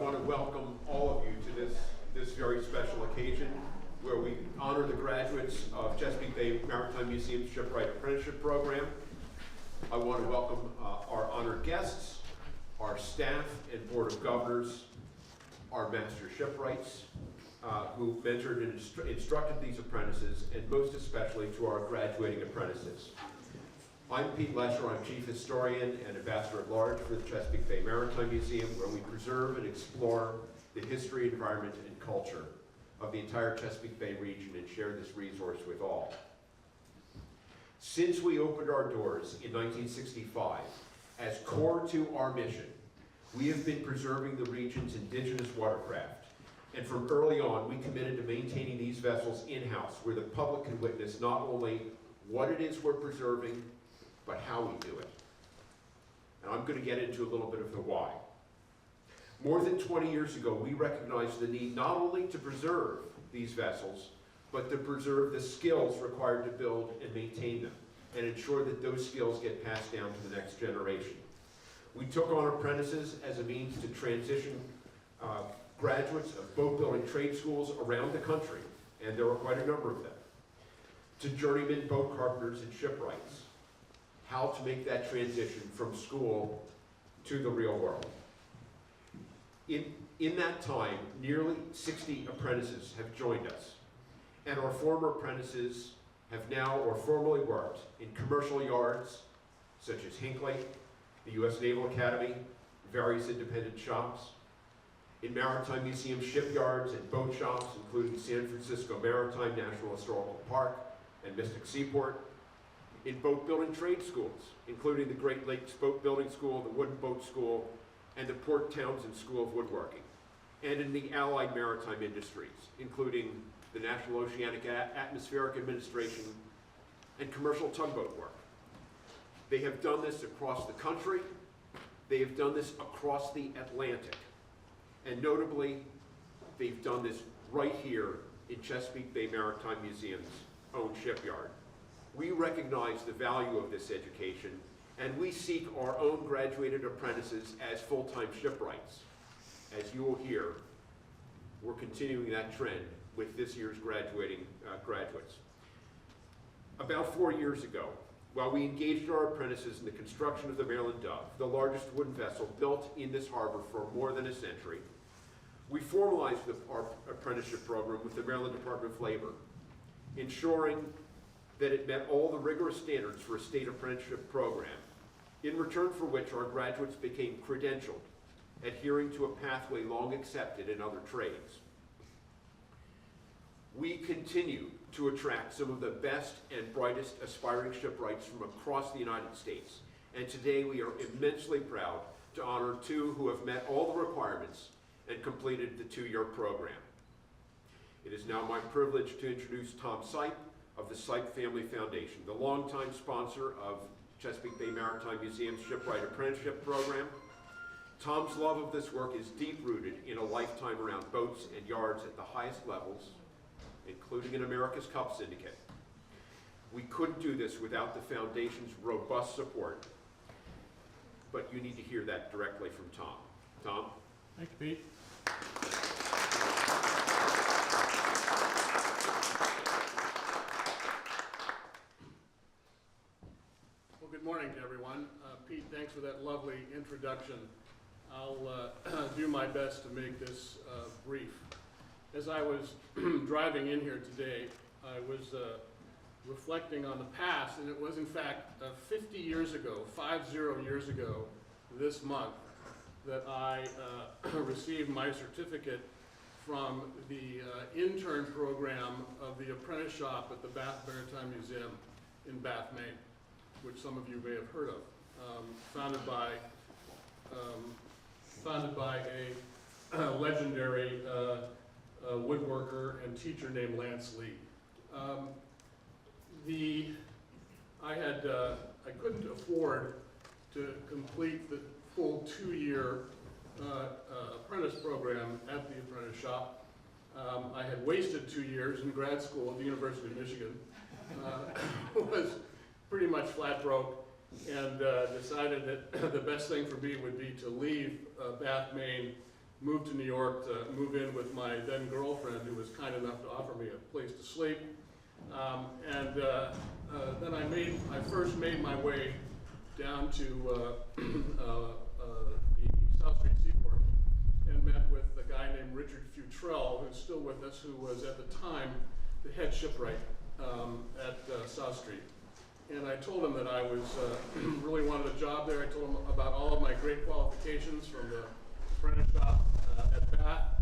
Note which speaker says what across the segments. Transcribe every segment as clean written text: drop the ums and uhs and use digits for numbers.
Speaker 1: I want to welcome all of you to this very special occasion where we honor the graduates of Chesapeake Bay Maritime Museum's Shipwright Apprenticeship program. I want to welcome our honored guests, our staff and board of governors, our master shipwrights who mentored and instructed these apprentices, and most especially to our graduating apprentices. I'm Pete Lesher. I'm Chief Historian and Ambassador at Large for the Chesapeake Bay Maritime Museum, where we preserve and explore the history, environment, and culture of the entire Chesapeake Bay region and share this resource with all. Since we opened our doors in 1965, as core to our mission, we have been preserving the region's indigenous watercraft. And from early on, we committed to maintaining these vessels in-house, where the public can witness not only what it is we're preserving, but how we do it. And I'm going to get into a little bit of the why. More than 20 years ago, we recognized the need not only to preserve these vessels, but to preserve the skills required to build and maintain them, and ensure that those skills get passed down to the next generation. We took on apprentices as a means to transition graduates of boat building trade schools around the country, and there were quite a number of them, to journeyman boat carpenters and shipwrights, how to make that transition from school to the real world. In that time, nearly 60 apprentices have joined us, and our former apprentices have now or formerly worked in commercial yards such as Hinckley, the U.S. Naval Academy, various independent shops, in Maritime Museum shipyards and boat shops, including San Francisco Maritime National Historical Park and Mystic Seaport, in boat building trade schools, including the Great Lakes Boat Building School, the Wooden Boat School, and the Port Townsend School of Woodworking, and in the allied maritime industries, including the National Oceanic Atmospheric Administration and commercial tugboat work. They have done this across the country. They have done this across the Atlantic. And notably, they've done this right here in Chesapeake Bay Maritime Museum's own shipyard. We recognize the value of this education, and we seek our own graduated apprentices as full-time shipwrights. As you will hear, we're continuing that trend with this year's graduating graduates. About 4 years ago, while we engaged our apprentices in the construction of the Maryland Dove, the largest wooden vessel built in this harbor for more than a century, we formalized our apprenticeship program with the Maryland Department of Labor, ensuring that it met all the rigorous standards for a state apprenticeship program, in return for which our graduates became credentialed, adhering to a pathway long accepted in other trades. We continue to attract some of the best and brightest aspiring shipwrights from across the United States, and today we are immensely proud to honor two who have met all the requirements and completed the 2-year program. It is now my privilege to introduce Tom Seip of the Seip Family Foundation, the longtime sponsor of Chesapeake Bay Maritime Museum's Shipwright Apprenticeship program. Tom's love of this work is deep-rooted in a lifetime around boats and yards at the highest levels, including an America's Cup syndicate. We couldn't do this without the Foundation's robust support, but you need to hear that directly from Tom. Tom?
Speaker 2: Thank you, Pete. Well, good morning to everyone. Pete, thanks for that lovely introduction. I'll do my best to make this brief. As I was driving in here today, I was reflecting on the past, and it was in fact 50 years ago, 50 years ago this month, that I received my certificate from the intern program of the Apprentice shop at the Bath Maritime Museum in Bath, Maine, which some of you may have heard of, founded by a legendary woodworker and teacher named Lance Lee. I couldn't afford to complete the full 2-year apprentice program at the Apprentice shop. I had wasted 2 years in grad school at the University of Michigan, was pretty much flat broke, and decided that the best thing for me would be to leave Bath, Maine, moved to New York to move in with my then girlfriend, who was kind enough to offer me a place to sleep. Then I first made my way down to the South Street Seaport and met with a guy named Richard Futrell, who's still with us, who was at the time the head shipwright at South Street. And I told him that I was really wanted a job there. I told him about all of my great qualifications from the apprentice shop at Bath.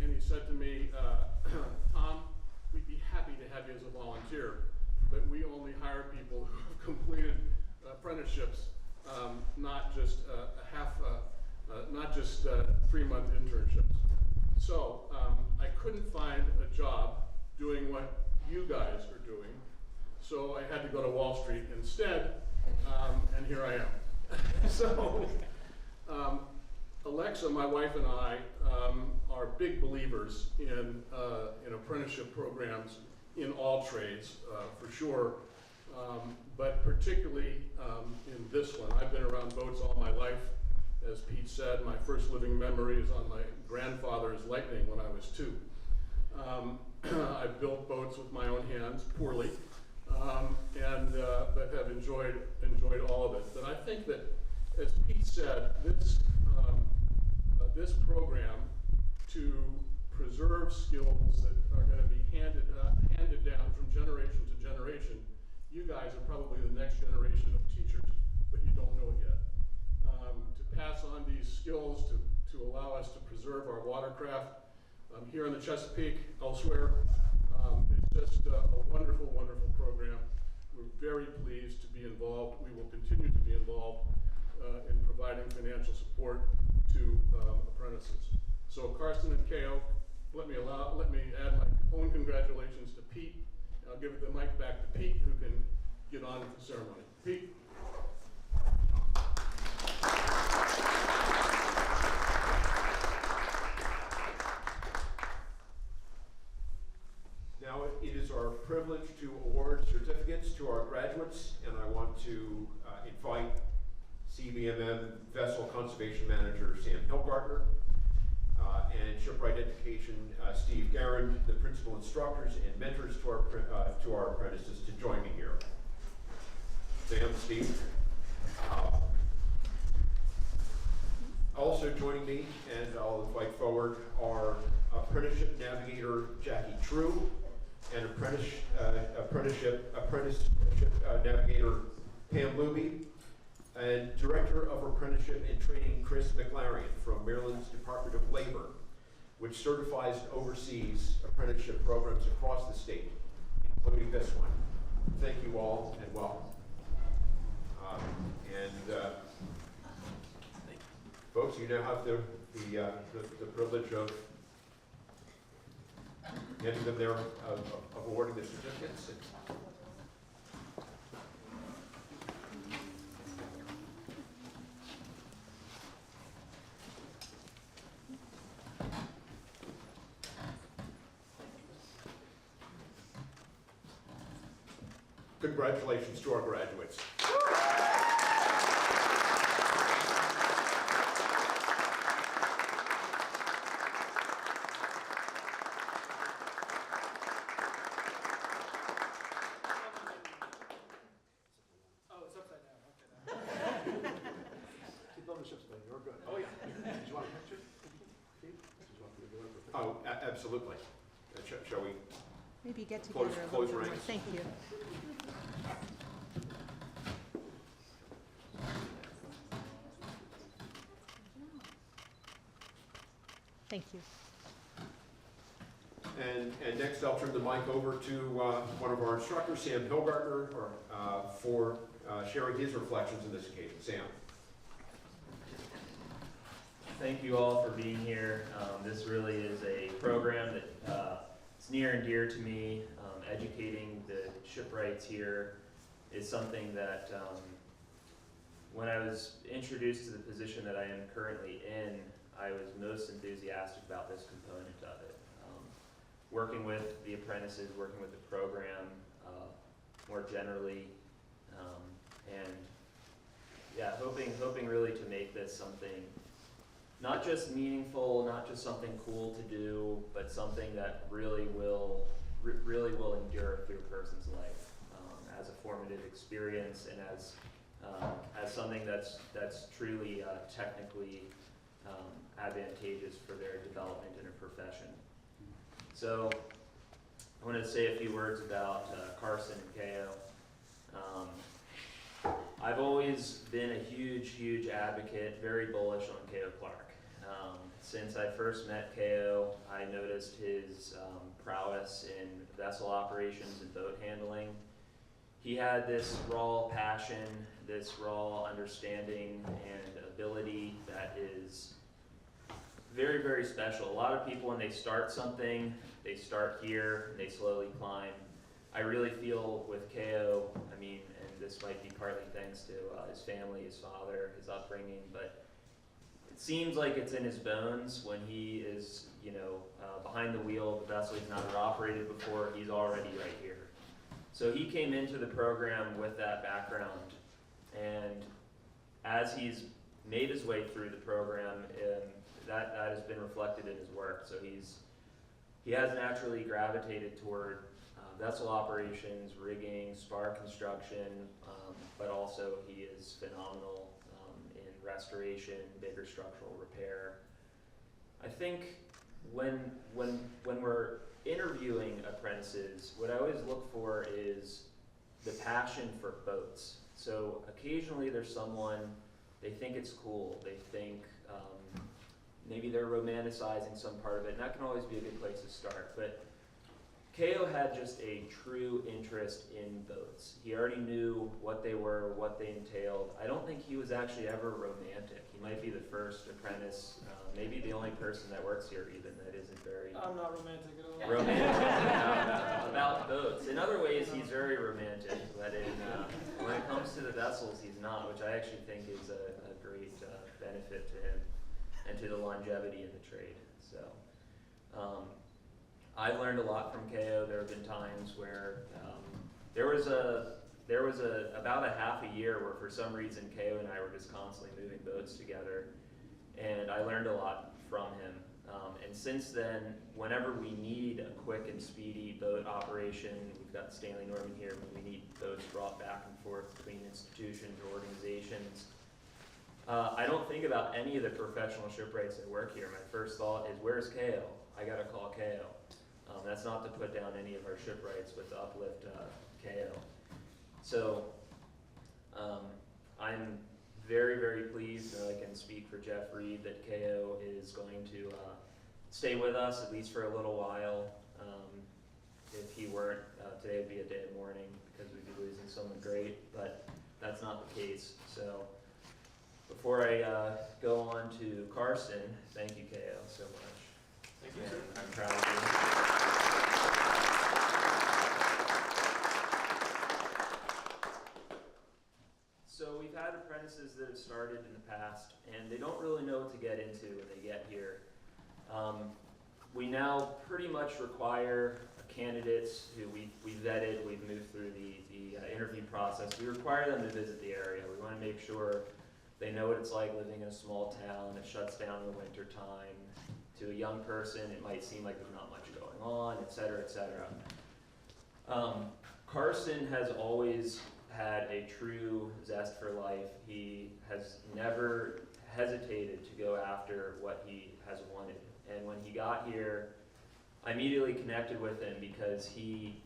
Speaker 2: And he said to me, Tom, we'd be happy to have you as a volunteer, but we only hire people who have completed apprenticeships, not just not just 3-month internships. So I couldn't find a job doing what you guys are doing, so I had to go to Wall Street instead, and here I am. So Alexa, my wife, and I are big believers in apprenticeship programs in all trades, for sure, but particularly in this one. I've been around boats all my life. As Pete said, my first living memory is on my grandfather's Lightning when I was 2. I've built boats with my own hands, poorly, but have enjoyed all of it. But I think that, as Pete said, this program to preserve skills that are going to be handed down from generation to generation. You guys are probably the next generation of teachers, but you don't know it yet. To pass on these skills to allow us to preserve our watercraft here in the Chesapeake, elsewhere, it's just a wonderful, wonderful program. We're very pleased to be involved. We will continue to be involved in providing financial support to apprentices. So Carstan and Kaeo, let me add my own congratulations to Pete. I'll give the mic back to Pete, who can get on with the ceremony. Pete.
Speaker 1: Now it is our privilege to award certificates to our graduates, and I want to invite CBMM Vessel Conservation Manager Sam Hilgartner and Shipwright Education Steve Garland, the principal instructors and mentors to our apprentices, to join me here. Sam, Steve. Also joining me, and I'll invite forward, our Apprenticeship Navigator Jackie True and Apprenticeship Navigator Pam Luby, and Director of Apprenticeship and Training Chris MacLarion from Maryland's Department of Labor, which certifies and oversees apprenticeship programs across the state, including this one. Thank you all and welcome. Folks, you now have the privilege of handing them their, of awarding the certificates. Congratulations to our graduates. Oh, absolutely. Shall we?
Speaker 3: Maybe get together a
Speaker 1: Close
Speaker 3: little bit more.
Speaker 1: ranks.
Speaker 3: Thank you. Thank you.
Speaker 1: And next I'll turn the mic over to one of our instructors, Sam Hilgartner, for sharing his reflections on this occasion. Sam.
Speaker 4: Thank you all for being here. This really is a program that is near and dear to me. Educating the shipwrights here is something that when I was introduced to the position that I am currently in, I was most enthusiastic about this component of it. Working with the apprentices, working with the program more generally, and yeah, hoping really to make this something not just meaningful, not just something cool to do, but something that really will endure through a person's life as a formative experience and as something that's truly technically advantageous for their development in a profession. So I want to say a few words about Carstan and Kaeo. I've always been a huge advocate, very bullish on Kaeo Clarke. Since I first met Kaeo, I noticed his prowess in vessel operations and boat handling. He had this raw passion, this raw understanding and ability that is very special. A lot of people, when they start something, they start here, and they slowly climb. I really feel with Kaeo, I mean, and this might be partly thanks to his family, his father, his upbringing, but it seems like it's in his bones when he is, behind the wheel of the vessel he's never operated before, he's already right here. So he came into the program with that background, and as he's made his way through the program, that has been reflected in his work. So he has naturally gravitated toward vessel operations, rigging, spar construction, but also he is phenomenal in restoration, bigger structural repair. I think when we're interviewing apprentices, what I always look for is the passion for boats. So occasionally there's someone, they think it's cool, they think maybe they're romanticizing some part of it, and that can always be a good place to start. But Kaeo had just a true interest in boats. He already knew what they were, what they entailed. I don't think he was actually ever romantic. He might be the first apprentice, maybe the only person that works here even that isn't very
Speaker 5: I'm not romantic at all.
Speaker 4: romantic about boats. In other ways, he's very romantic, but when it comes to the vessels, he's not, which I actually think is a great benefit to him and to the longevity in the trade. So I've learned a lot from Kaeo. There have been times where there was about a half a year where for some reason Kaeo and I were just constantly moving boats together, and I learned a lot from him. And since then, whenever we need a quick and speedy boat operation, we've got Stanley Norman here, when we need boats brought back and forth between institutions or organizations, I don't think about any of the professional shipwrights that work here. My first thought is, where's Kaeo? I gotta call Kaeo. That's not to put down any of our shipwrights, but to uplift Kaeo. So I'm very pleased that I can speak for Jeff Reed that Kaeo is going to stay with us at least for a little while. If he weren't, today would be a day of mourning because we'd be losing someone great, but that's not the case. So before I go on to Carstan, thank you, Kaeo, so much.
Speaker 2: Thank you,
Speaker 4: And
Speaker 2: sir.
Speaker 4: I'm proud of you. So we've had apprentices that have started in the past, and they don't really know what to get into when they get here. We now pretty much require candidates who we vetted, we've moved through the interview process. We require them to visit the area. We want to make sure they know what it's like living in a small town that shuts down in the winter time. To a young person, it might seem like there's not much going on, et cetera, et cetera. Carstan has always had a true zest for life. He has never hesitated to go after what he has wanted. And when he got here, I immediately connected with him because he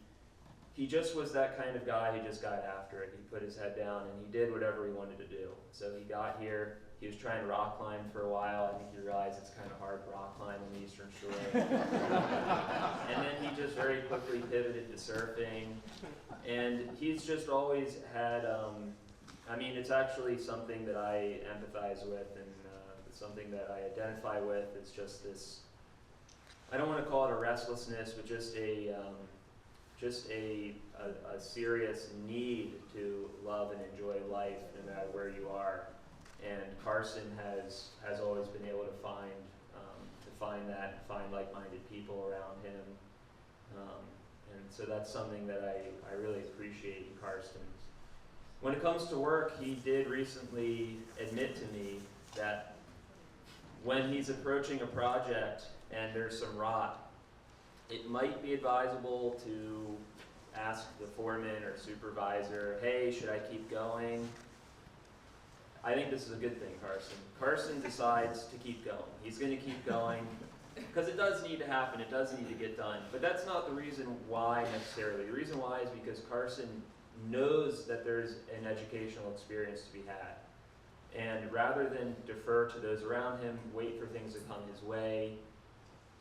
Speaker 4: just was that kind of guy who just got after it. He put his head down and he did whatever he wanted to do. So he got here, he was trying to rock climb for a while. I think he realized it's kind of hard to rock climb on the Eastern Shore. And then he just very quickly pivoted to surfing. And he's just always had, I mean, it's actually something that I empathize with and it's something that I identify with. It's just this, I don't want to call it a restlessness, but just a serious need to love and enjoy life no matter where you are. And Carstan has always been able to find that, find like-minded people around him. And so that's something that I really appreciate in Carstan. When it comes to work, he did recently admit to me that when he's approaching a project and there's some rot, it might be advisable to ask the foreman or supervisor, hey, should I keep going? I think this is a good thing, Carson. Carson decides to keep going. He's going to keep going because it does need to happen. It does need to get done. But that's not the reason why necessarily. The reason why is because Carson knows that there's an educational experience to be had. And rather than defer to those around him, wait for things to come his way,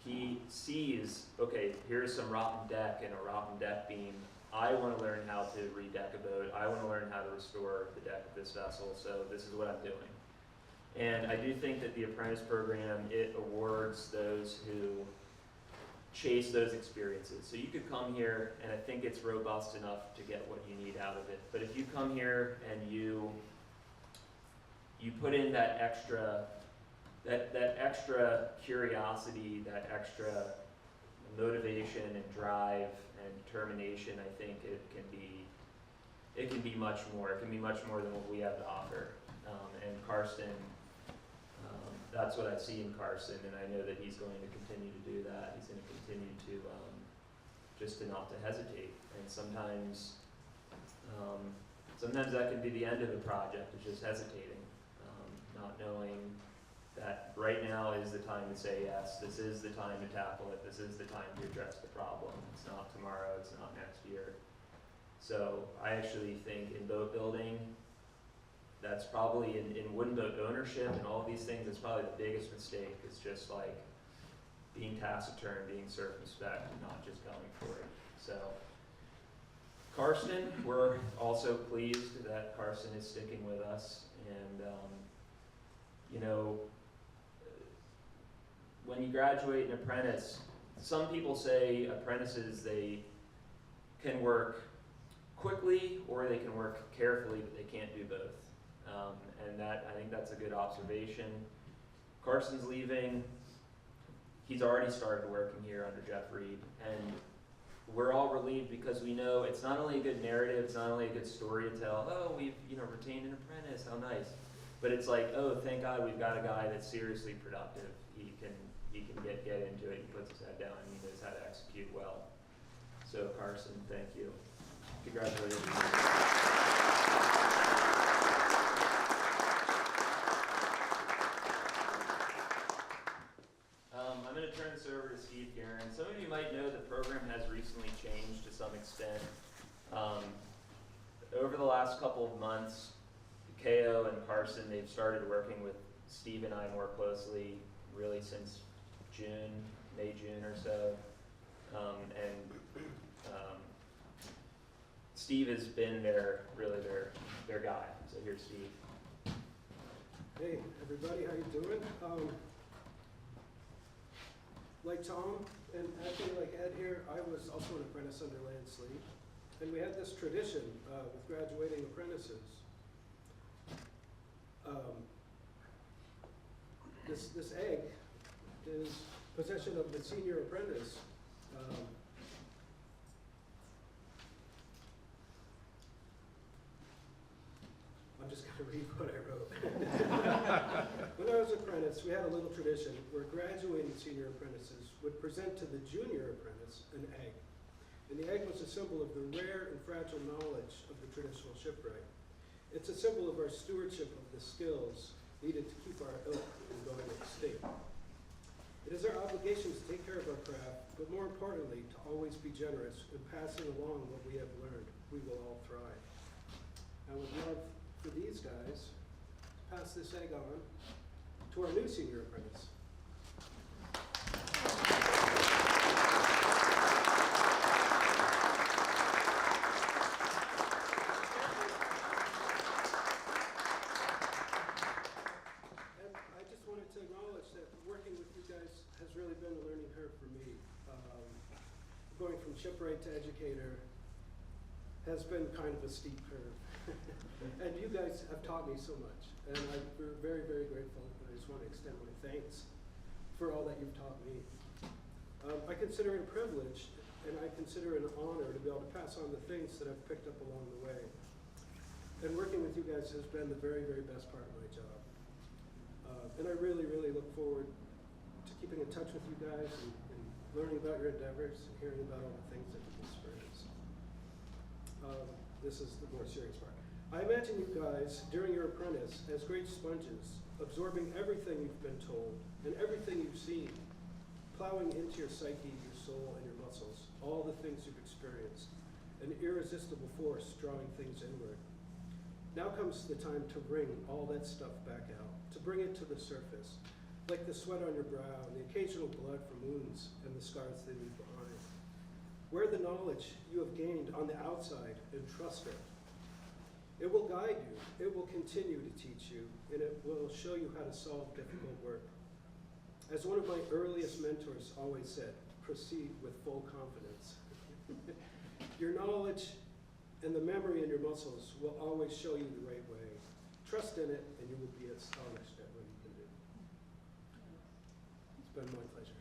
Speaker 4: he sees, okay, here's some rotten deck and a rotten deck beam. I want to learn how to redeck a boat. I want to learn how to restore the deck of this vessel, so this is what I'm doing. And I do think that the Apprentice program, it awards those who chase those experiences. So you could come here, and I think it's robust enough to get what you need out of it. But if you come here and you put in that extra curiosity, that extra motivation and drive and determination, I think it can be much more. It can be much more than what we have to offer. And Carstan, that's what I see in Carson, and I know that he's going to continue to do that. He's going to continue to just to not to hesitate. And sometimes that can be the end of a project, is just hesitating, not knowing that right now is the time to say yes, this is the time to tackle it, this is the time to address the problem. It's not tomorrow, it's not next year. So I actually think in boat building, that's probably in wooden boat ownership and all of these things, it's probably the biggest mistake. It's just like being taciturn, being circumspect, and not just going for it. So Carstan, we're also pleased that Carstan is sticking with us. And you know, when you graduate an apprentice, some people say apprentices, they can work quickly or they can work carefully, but they can't do both. And I think that's a good observation. Carson's leaving. He's already started working here under Jeff Reed, and we're all relieved because we know it's not only a good narrative, it's not only a good story to tell, oh, we've retained an apprentice, how nice. But it's like, oh, thank God we've got a guy that's seriously productive. He can get into it, he puts his head down, and he knows how to execute well. So Carstan, thank you. Congratulations. I'm going to turn this over to Steve Garland. Some of you might know the program has recently changed to some extent. Over the last couple of months, Kaeo and Carstan, they've started working with Steve and I more closely, really since May, June or so. Steve has been their guy. So here's Steve.
Speaker 5: Hey, everybody, how you doing? Like Tom, and actually like Ed here, I was also an apprentice under Lance Lee. And we had this tradition with graduating apprentices. This egg is possession of the senior apprentice. I'm just going to read what I wrote. When I was an apprentice, we had a little tradition where graduating senior apprentices would present to the junior apprentice an egg. And the egg was a symbol of the rare and fragile knowledge of the traditional shipwright. It's a symbol of our stewardship of the skills needed to keep our ilk from going extinct. It is our obligation to take care of our craft, but more importantly, to always be generous in passing along what we have learned. We will all thrive. I would love for these guys to pass this egg on to our new senior apprentice. And I just wanted to acknowledge that working with you guys has really been a learning curve for me. Going from shipwright to educator has been kind of a steep curve. And you guys have taught me so much, and we're very, very grateful, and I just want to extend my thanks for all that you've taught me. I consider it a privilege, and I consider it an honor to be able to pass on the things that I've picked up along the way. And working with you guys has been the very, very best part of my job. And I really, really look forward to keeping in touch with you guys and learning about your endeavors and hearing about all the things that you've experienced. This is the more serious part. I imagine you guys, during your apprentice, as great sponges, absorbing everything you've been told and everything you've seen, plowing into your psyche, your soul, and your muscles, all the things you've experienced, an irresistible force drawing things inward. Now comes the time to wring all that stuff back out, to bring it to the surface, like the sweat on your brow and the occasional blood from wounds and the scars they leave behind. Wear the knowledge you have gained on the outside and trust it. It will guide you, it will continue to teach you, and it will show you how to solve difficult work. As one of my earliest mentors always said, proceed with full confidence. Your knowledge and the memory in your muscles will always show you the right way. Trust in it, and you will be astonished at what you can do. It's been my pleasure.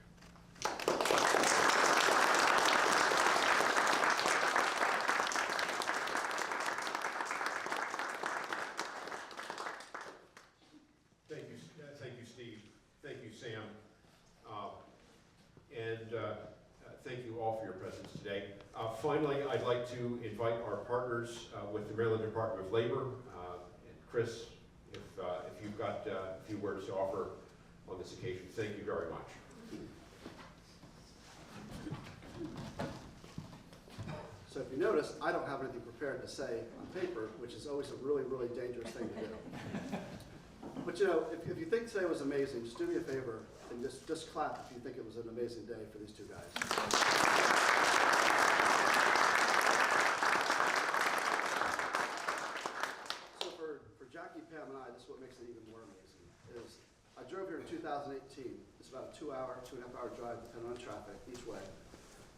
Speaker 1: Thank you, Steve. Thank you, Sam. Thank you all for your presence today. Finally, I'd like to invite our partners with the Maryland Department of Labor. And Chris, if you've got a few words to offer on this occasion, thank you very much.
Speaker 6: So if you notice, I don't have anything prepared to say on paper, which is always a really, really dangerous thing to do. But you know, if you think today was amazing, just do me a favor and just clap if you think it was an amazing day for these two guys. So for Jackie, Pam, and I, this is what makes it even more amazing, is I drove here in 2018. It's about a 2.5 hour drive, depending on traffic, each way.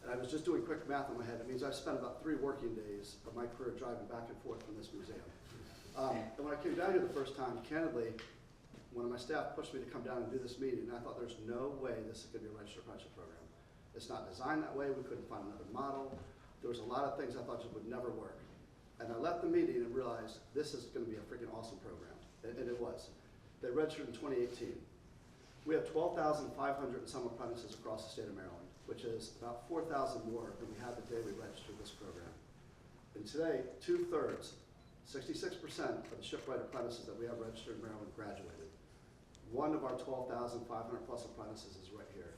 Speaker 6: And I was just doing quick math in my head. It means I've spent about 3 working days of my career driving back and forth from this museum. And when I came down here the first time, candidly, one of my staff pushed me to come down and do this meeting, and I thought there's no way this is going to be a registered apprenticeship program. It's not designed that way. We couldn't find another model. There was a lot of things I thought just would never work. And I left the meeting and realized this is going to be a freaking awesome program, and it was. They registered in 2018. We have 12,500 and some apprentices across the state of Maryland, which is about 4,000 more than we had the day we registered this program. And today, 2/3, 66% of the shipwright apprentices that we have registered in Maryland graduated. One of our 12,500 plus apprentices is right here.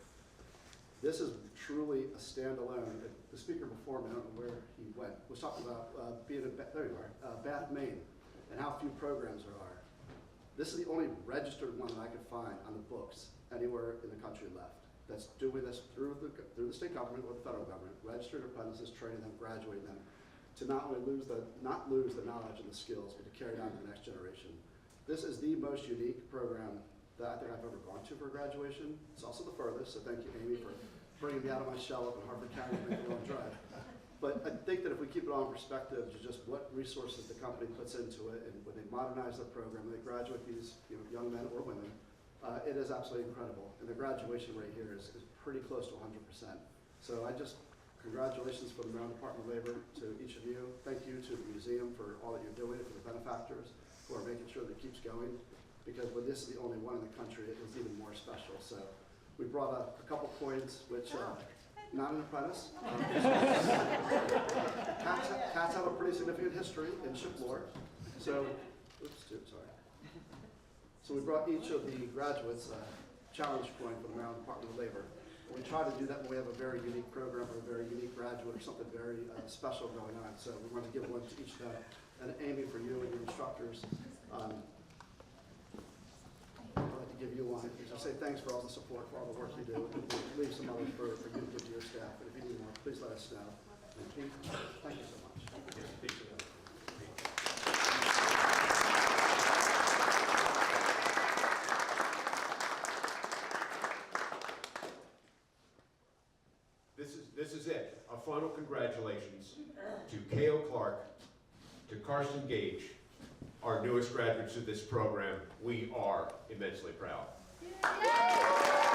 Speaker 6: This is truly a standalone. The speaker before me, I don't know where he went, was talking about being in, there you are, Bath, Maine, and how few programs there are. This is the only registered one that I could find on the books anywhere in the country left that's doing this through the state government or the federal government, registered apprentices, training them, graduating them, to not only lose the knowledge and the skills, but to carry it on to the next generation. This is the most unique program that I think I've ever gone to for graduation. It's also the furthest, so thank you, Amy, for bringing me out of my shell up in Harford County to make a long drive. But I think that if we keep it all in perspective to just what resources the company puts into it, and when they modernize the program, they graduate these young men or women, it is absolutely incredible. And the graduation rate here is pretty close to 100%. So congratulations from the Maryland Department of Labor to each of you. Thank you to the museum for all that you're doing, for the benefactors who are making sure that it keeps going. Because when this is the only one in the country, it was even more special. So we brought a couple coins, which, not an apprentice. Cats have a pretty significant history in ship lore. So, sorry. So we brought each of the graduates a challenge coin from the Maryland Department of Labor. We try to do that when we have a very unique program or a very unique graduate or something very special going on. So we want to give one to each of them. And Amy, for you and your instructors, I'd like to give you one. Just say thanks for all the support, for all the work you do. And we'll leave some others for you to give to your staff. But if you need more, please let us know. And Pete, thank you so much.
Speaker 1: This is it. A final congratulations to Kaeo, Clarke, to Clarke and Gage, our newest graduates of this program. We are immensely proud. Yay!